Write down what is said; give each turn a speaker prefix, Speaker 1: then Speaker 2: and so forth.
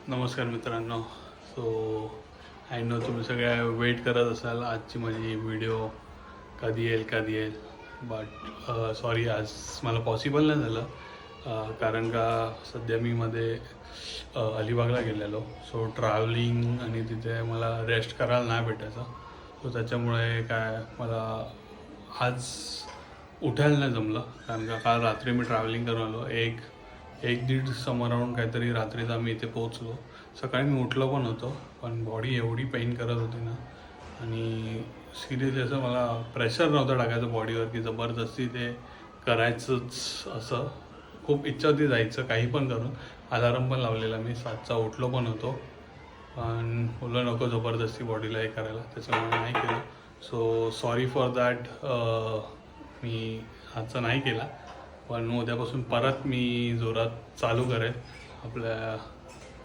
Speaker 1: नमस्कार मित्रांनो. So I know तुम्ही सगळ्या वेट करत असाल आजची माझी व्हिडिओ कधी येईल. बट सॉरी, आज मला पॉसिबल नाही झालं. कारण का सध्या मी मध्ये अलिबागला गेलेलो. सो ट्रॅव्हलिंग आणि तिथे मला रेस्ट करायला नाही भेटायचं. सो त्याच्यामुळे काय मला आज उठायला नाही जमलं. कारण का काल रात्री मी ट्रॅव्हलिंग करून आलो. एक दीड समोरावून काहीतरी रात्रीच आम्ही इथे पोहोचलो. सकाळी मी उठलो पण होतो, पण बॉडी एवढी पेन करत होती ना, आणि सिरियसली असं मला प्रेशर नव्हतं टाकायचं बॉडीवर की जबरदस्ती ते करायचंच असं. खूप इच्छा होती जायचं काही पण करून. अलार्म पण लावलेला मी 7चा, उठलो पण होतो, पण बोललो नको जबरदस्ती बॉडीला हे करायला, त्याच्यामुळे नाही केलं. So sorry for that. मी आजचा नाही केला, पण उद्यापासून परत मी जोरात चालू करेल आपल्या